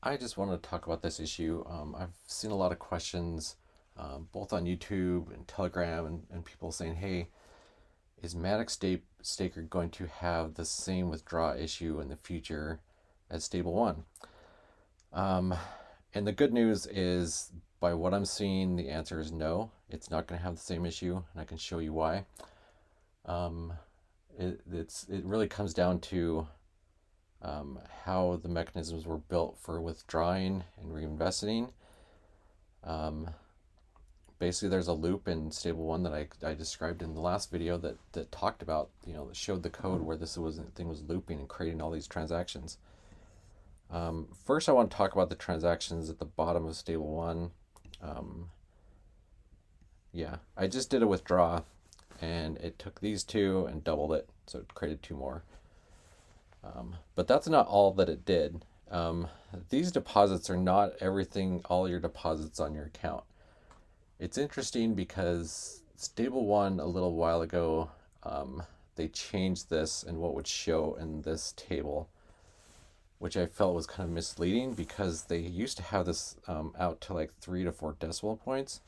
I just wanted to talk about this issue. I've seen a lot of questions, both on YouTube and Telegram, and people saying, hey, is Staker going to have the same withdraw issue in the future as Stable 1? Um, and the good news is, by what I'm seeing, the answer is no. It's not going to have the same issue, and I can show you why. Um, it really comes down to how the mechanisms were built for withdrawing and reinvesting. Um, Basically, there's a loop in Stable 1 that I described in the last video that talked about, that showed the code where thing was looping and creating all these transactions. First, I want to talk about the transactions at the bottom of Stable 1. I just did a withdraw, and it took these two and doubled it, so it created two more. But that's not all that it did. These deposits are not all your deposits on your account. It's interesting because Stable 1 a little while ago, they changed this and what would show in this table, which I felt was kind of misleading because they used to have this out to like 3 to 4 decimal points.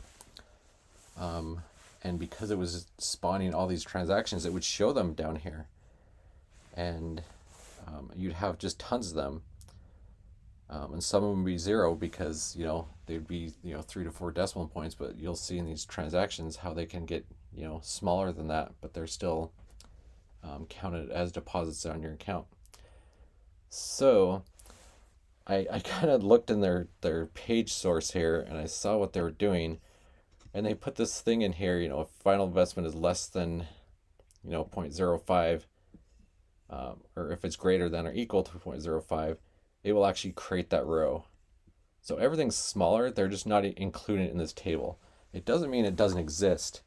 And because it was spawning all these transactions, it would show them down here. And you'd have just tons of them. And some of them would be zero because, they'd be, 3 to 4 decimal points, but you'll see in these transactions how they can get, smaller than that, but they're still counted as deposits on your account. So I kind of looked in their page source here and I saw what they were doing, and they put this thing in here, if final investment is less than, 0.05, or if it's greater than or equal to 0.05, it will actually create that row. So everything's smaller, they're just not included in this table. It doesn't mean it doesn't exist.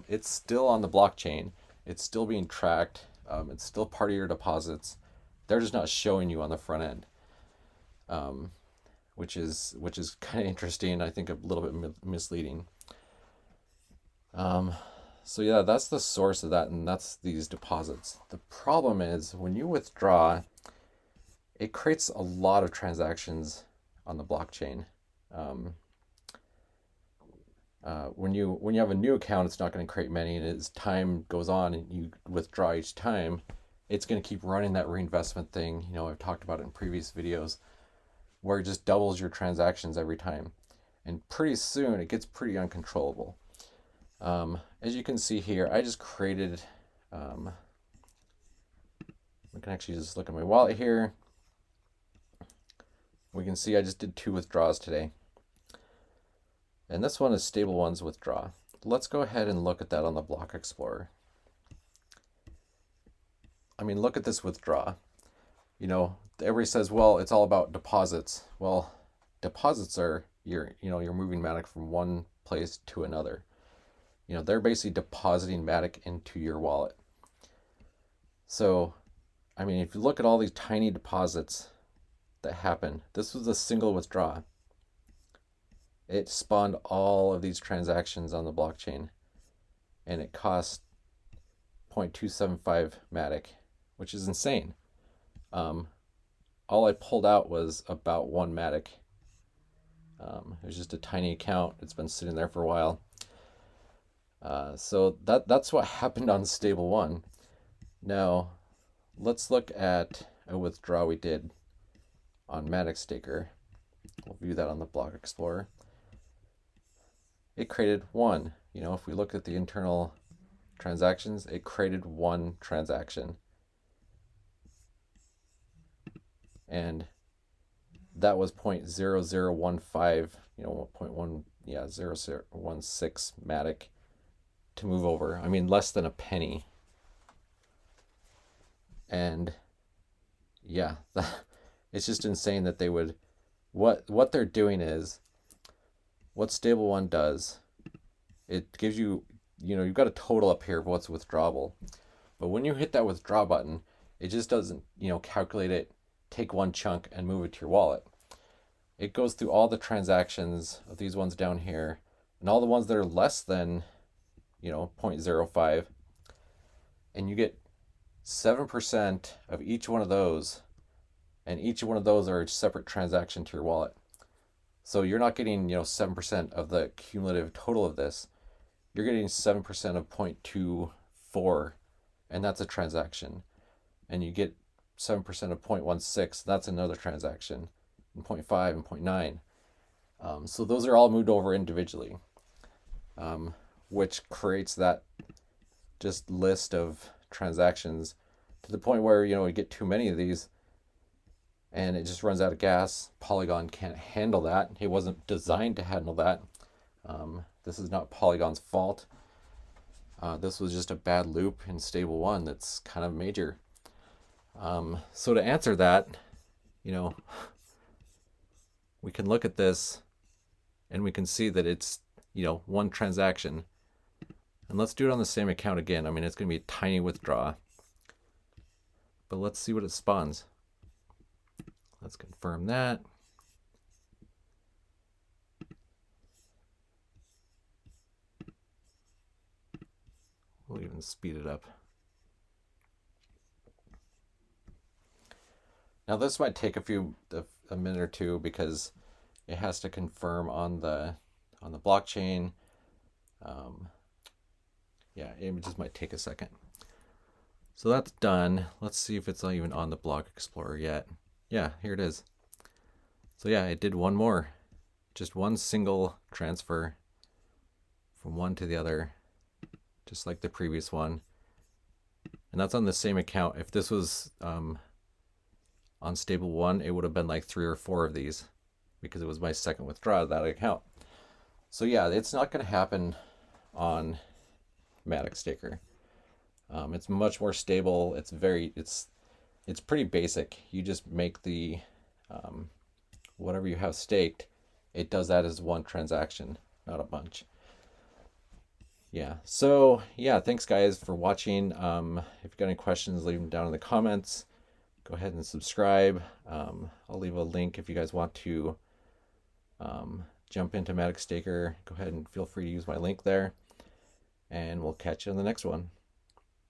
It's still on the blockchain. It's still being tracked. It's still part of your deposits. They're just not showing you on the front end, which is kind of interesting. I think a little bit misleading. So yeah, that's the source of that, and that's these deposits. The problem is when you withdraw, it creates a lot of transactions on the blockchain. When you have a new account, it's not going to create many, and as time goes on and you withdraw each time, it's going to keep running that reinvestment thing. I've talked about it in previous videos, where it just doubles your transactions every time, and pretty soon it gets pretty uncontrollable. As you can see here, I just created. We can actually just look at my wallet here. We can see I just did 2 withdrawals today. And this one is Stable 1's withdraw. Let's go ahead and look at that on the Block Explorer. I mean, look at this withdraw. Everybody says, well, it's all about deposits. Well, deposits are you're moving Matic from one place to another. They're basically depositing Matic into your wallet. So, I mean, if you look at all these tiny deposits that happen, this was a single withdraw. It spawned all of these transactions on the blockchain, and it cost 0.275 Matic, which is insane. All I pulled out was about 1 Matic. It was just a tiny account. It's been sitting there for a while. So that's what happened on Stable 1. Now, let's look at a withdrawal we did on MaticStaker. We'll view that on the Block Explorer. It created 1. If we look at the internal transactions, it created 1 transaction. And that was 0.0015, 0.0016 Matic to move over. I mean, less than a penny. And yeah, it's just insane that they would, what they're doing is, what Stable 1 does, it gives you, you've got a total up here of what's withdrawable. But when you hit that withdraw button, it just doesn't, calculate it, take one chunk and move it to your wallet. It goes through all the transactions of these ones down here and all the ones that are less than, 0.05, and you get 7% of each one of those and each one of those are a separate transaction to your wallet. So you're not getting 7% of the cumulative total of this. You're getting 7% of 0.24, and that's a transaction. And you get 7% of 0.16, that's another transaction, and 0.5 and 0.9. So those are all moved over individually, which creates that just list of transactions to the point where, you get too many of these and it just runs out of gas. Polygon can't handle that. It wasn't designed to handle that. This is not Polygon's fault. This was just a bad loop in stable 1 that's kind of major. So to answer that, we can look at this and we can see that it's, one transaction. And let's do it on the same account again. I mean, it's going to be a tiny withdraw. But let's see what it spawns. Let's confirm that. We'll even speed it up. Now this might take a minute or two because it has to confirm on the blockchain. Yeah, it just might take a second. So that's done. Let's see if it's not even on the Block Explorer yet. Yeah, here it is. So yeah, it did one more. Just one single transfer from one to the other, just like the previous one. And that's on the same account. If this was on stable 1, it would have been like 3 or 4 of these because it was my second withdrawal of that account. So yeah, it's not going to happen on Matic Staker. It's much more stable. It's pretty basic. You just make the whatever you have staked, it does that as one transaction, not a bunch. Yeah. So yeah, thanks guys for watching. If you've got any questions, leave them down in the comments. Go ahead and subscribe. I'll leave a link if you guys want to jump into MaticStaker. Go ahead and feel free to use my link there. And we'll catch you in the next one.